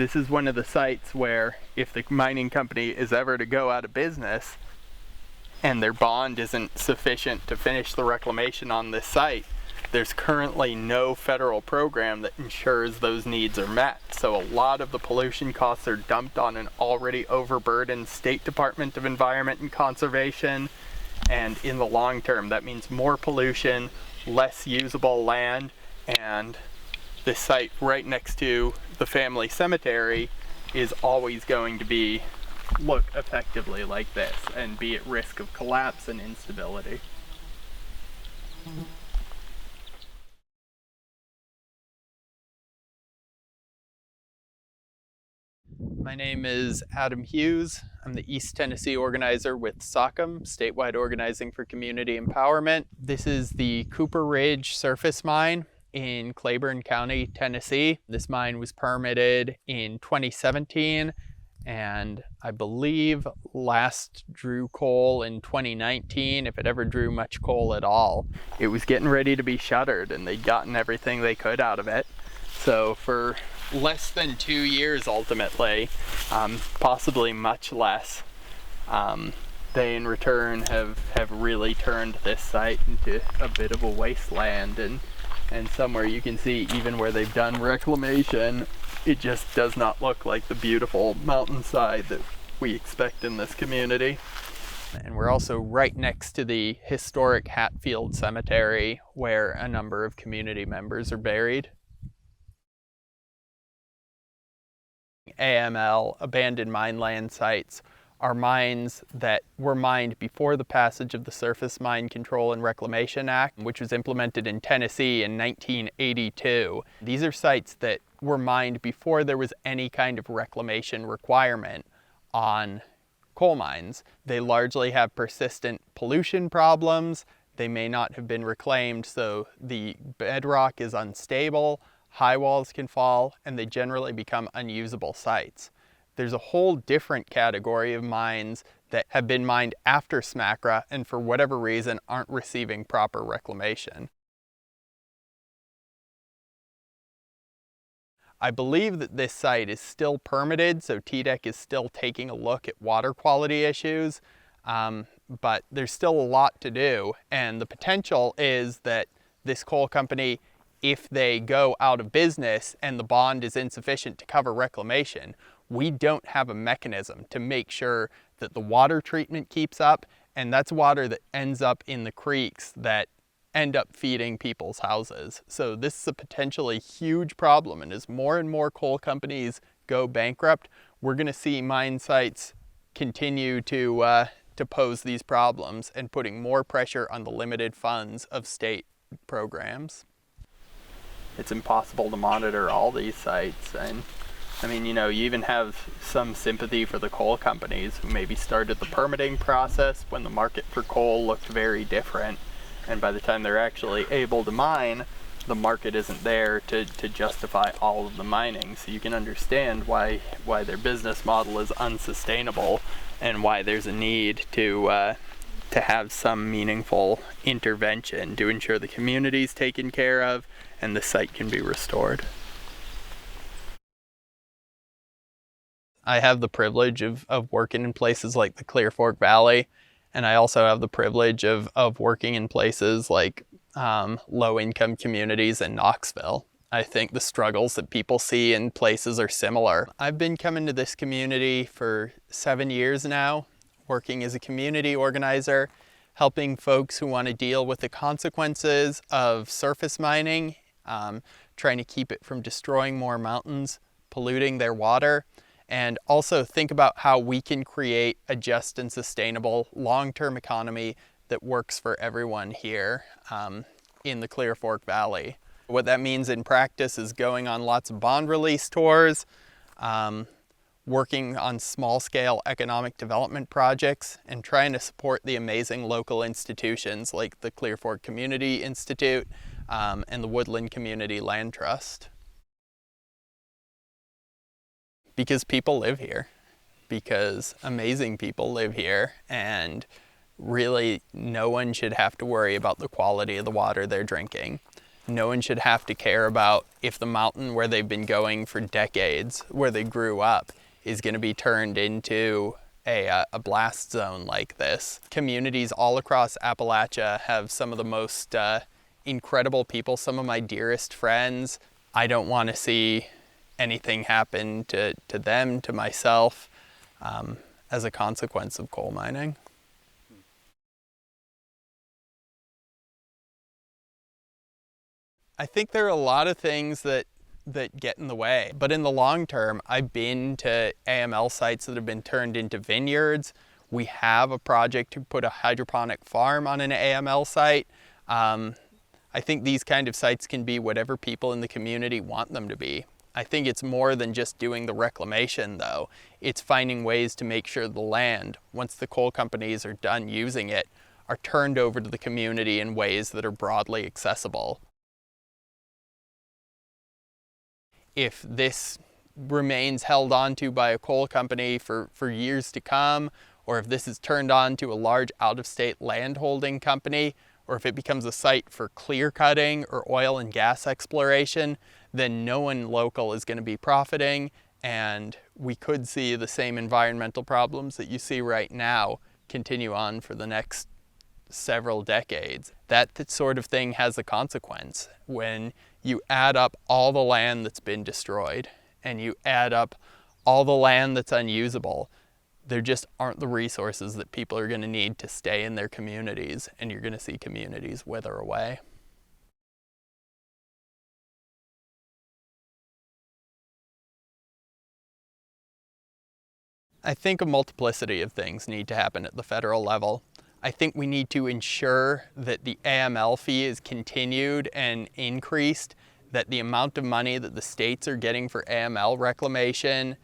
this is one of the sites where if the mining company is ever to go out of business and their bond isn't sufficient to finish the reclamation on this site, there's currently no federal program that ensures those needs are met. So a lot of the pollution costs are dumped on an already overburdened State Department of Environment and Conservation. And in the long term, that means more pollution, less usable land, and this site right next to the family cemetery is always going to look effectively like this and be at risk of collapse and instability. My name is Adam Hughes. I'm the East Tennessee organizer with SOCM, Statewide Organizing for Community Empowerment. This is the Cooper Ridge surface mine in Claiborne County, Tennessee. This mine was permitted in 2017 and I believe last drew coal in 2019, if it ever drew much coal at all. It was getting ready to be shuttered and they'd gotten everything they could out of it. So for less than 2 years ultimately, possibly much less, they in return have really turned this site into a bit of a wasteland, and somewhere you can see even where they've done reclamation, it just does not look like the beautiful mountainside that we expect in this community. And we're also right next to the historic Hatfield Cemetery where a number of community members are buried. AML, abandoned mine land sites, are mines that were mined before the passage of the Surface Mine Control and Reclamation Act, which was implemented in Tennessee in 1982. These are sites that were mined before there was any kind of reclamation requirement on coal mines. They largely have persistent pollution problems. They may not have been reclaimed, so the bedrock is unstable, high walls can fall, and they generally become unusable sites. There's a whole different category of mines that have been mined after SMCRA and for whatever reason aren't receiving proper reclamation. I believe that this site is still permitted, so TDEC is still taking a look at water quality issues, but there's still a lot to do, and the potential is that this coal company, if they go out of business and the bond is insufficient to cover reclamation, we don't have a mechanism to make sure that the water treatment keeps up, and that's water that ends up in the creeks that end up feeding people's houses. So this is a potentially huge problem, and as more and more coal companies go bankrupt, we're going to see mine sites continue to pose these problems and putting more pressure on the limited funds of state programs. It's impossible to monitor all these sites, and I mean, you know, you even have some sympathy for the coal companies who maybe started the permitting process when the market for coal looked very different, and by the time they're actually able to mine, the market isn't there to justify all of the mining. So you can understand why their business model is unsustainable and why there's a need to have some meaningful intervention to ensure the community's taken care of and the site can be restored. I have the privilege of working in places like the Clear Fork Valley, and I also have the privilege of working in places like low-income communities in Knoxville. I think the struggles that people see in places are similar. I've been coming to this community for 7 years now, working as a community organizer, helping folks who want to deal with the consequences of surface mining, trying to keep it from destroying more mountains, polluting their water, and also think about how we can create a just and sustainable long-term economy that works for everyone here in the Clear Fork Valley. What that means in practice is going on lots of bond release tours, working on small-scale economic development projects, and trying to support the amazing local institutions like the Clear Fork Community Institute and the Woodland Community Land Trust. Because people live here, because amazing people live here, and really no one should have to worry about the quality of the water they're drinking. No one should have to care about if the mountain where they've been going for decades, where they grew up, is going to be turned into a blast zone like this. Communities all across Appalachia have some of the most incredible people, some of my dearest friends. I don't want to see anything happen to them, to myself, as a consequence of coal mining. I think there are a lot of things that get in the way, but in the long term, I've been to AML sites that have been turned into vineyards. We have a project to put a hydroponic farm on an AML site. I think these kind of sites can be whatever people in the community want them to be. I think it's more than just doing the reclamation, though. It's finding ways to make sure the land, once the coal companies are done using it, are turned over to the community in ways that are broadly accessible. If this remains held onto by a coal company for years to come, or if this is turned on to a large out-of-state landholding company, or if it becomes a site for clear cutting or oil and gas exploration, then no one local is going to be profiting, and we could see the same environmental problems that you see right now continue on for the next several decades. That sort of thing has a consequence. When you add up all the land that's been destroyed and you add up all the land that's unusable, there just aren't the resources that people are going to need to stay in their communities, and you're going to see communities wither away. I think a multiplicity of things need to happen at the federal level. I think we need to ensure that the AML fee is continued and increased, that the amount of money that the states are getting for AML reclamation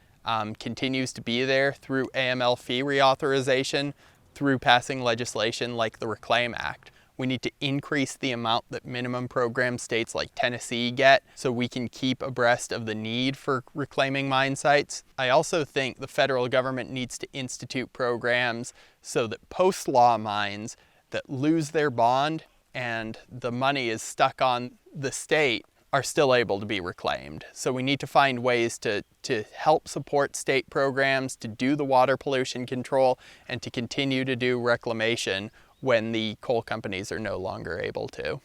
continues to be there through AML fee reauthorization, through passing legislation like the Reclaim Act. We need to increase the amount that minimum program states like Tennessee get so we can keep abreast of the need for reclaiming mine sites. I also think the federal government needs to institute programs so that post-law mines that lose their bond and the money is stuck on the state are still able to be reclaimed. So we need to find ways to help support state programs, to do the water pollution control, and to continue to do reclamation when the coal companies are no longer able to.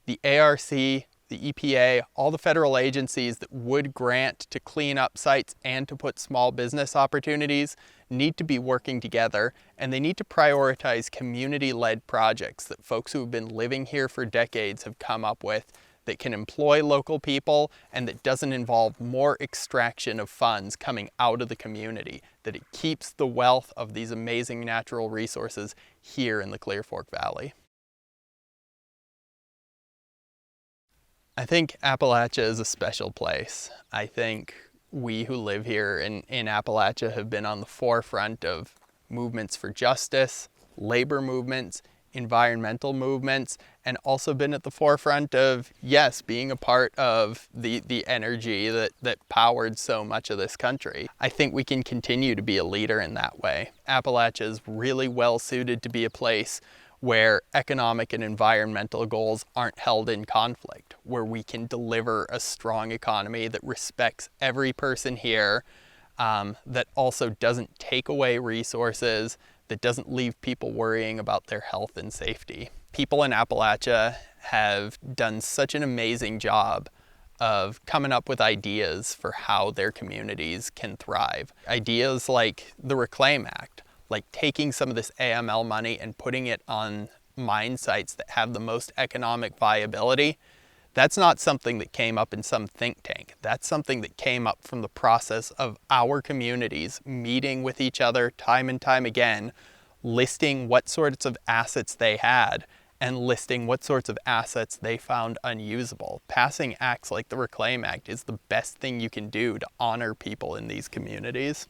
The ARC, the EPA, all the federal agencies that would grant to clean up sites and to put small business opportunities need to be working together, and they need to prioritize community-led projects that folks who have been living here for decades have come up with that can employ local people and that doesn't involve more extraction of funds coming out of the community, that it keeps the wealth of these amazing natural resources here in the Clear Fork Valley. I think Appalachia is a special place. I think we who live here in Appalachia have been on the forefront of movements for justice, labor movements, environmental movements, and also been at the forefront of, yes, being a part of the energy that powered so much of this country. I think we can continue to be a leader in that way. Appalachia is really well suited to be a place where economic and environmental goals aren't held in conflict, where we can deliver a strong economy that respects every person here, that also doesn't take away resources, that doesn't leave people worrying about their health and safety. People in Appalachia have done such an amazing job of coming up with ideas for how their communities can thrive. Ideas like the Reclaim Act, like taking some of this AML money and putting it on mine sites that have the most economic viability. That's not something that came up in some think tank. That's something that came up from the process of our communities meeting with each other time and time again, listing what sorts of assets they had and listing what sorts of assets they found unusable. Passing acts like the Reclaim Act is the best thing you can do to honor people in these communities.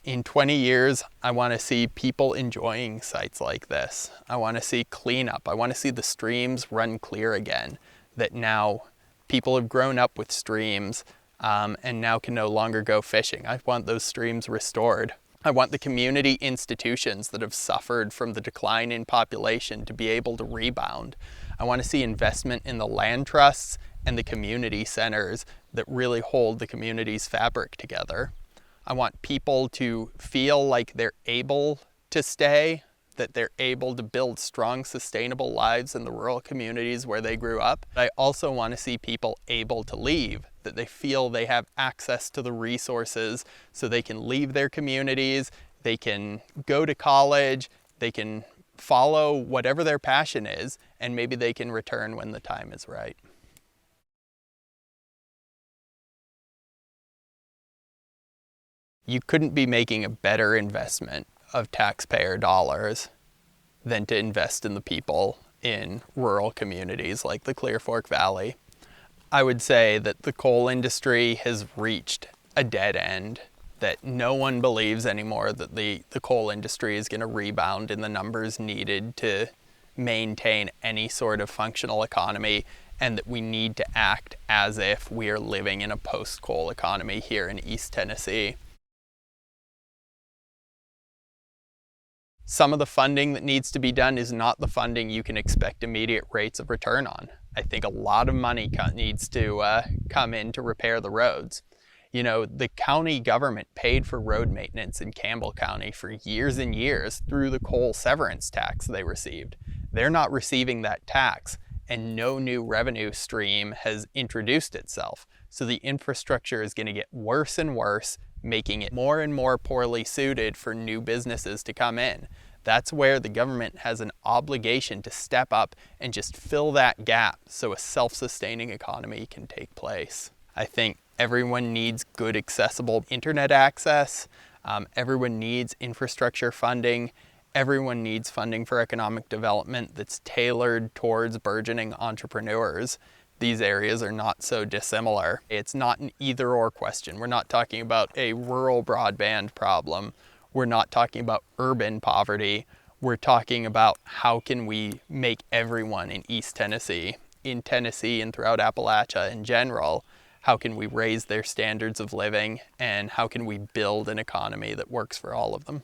In 20 years, I want to see people enjoying sites like this. I want to see cleanup. I want to see the streams run clear again, that now people have grown up with streams and now can no longer go fishing. I want those streams restored. I want the community institutions that have suffered from the decline in population to be able to rebound. I want to see investment in the land trusts and the community centers that really hold the community's fabric together. I want people to feel like they're able to stay, that they're able to build strong, sustainable lives in the rural communities where they grew up. I also want to see people able to leave, that they feel they have access to the resources so they can leave their communities, they can go to college, they can follow whatever their passion is, and maybe they can return when the time is right. You couldn't be making a better investment of taxpayer dollars than to invest in the people in rural communities like the Clear Fork Valley. I would say that the coal industry has reached a dead end, that no one believes anymore that the coal industry is going to rebound in the numbers needed to maintain any sort of functional economy, and that we need to act as if we are living in a post-coal economy here in East Tennessee. Some of the funding that needs to be done is not the funding you can expect immediate rates of return on. I think a lot of money needs to come in to repair the roads. You know, the county government paid for road maintenance in Campbell County for years and years through the coal severance tax they received. They're not receiving that tax, and no new revenue stream has introduced itself. So the infrastructure is going to get worse and worse, making it more and more poorly suited for new businesses to come in. That's where the government has an obligation to step up and just fill that gap so a self-sustaining economy can take place. I think everyone needs good, accessible internet access. Everyone needs infrastructure funding. Everyone needs funding for economic development that's tailored towards burgeoning entrepreneurs. These areas are not so dissimilar. It's not an either-or question. We're not talking about a rural broadband problem. We're not talking about urban poverty. We're talking about how can we make everyone in East Tennessee, in Tennessee and throughout Appalachia in general, how can we raise their standards of living, and how can we build an economy that works for all of them?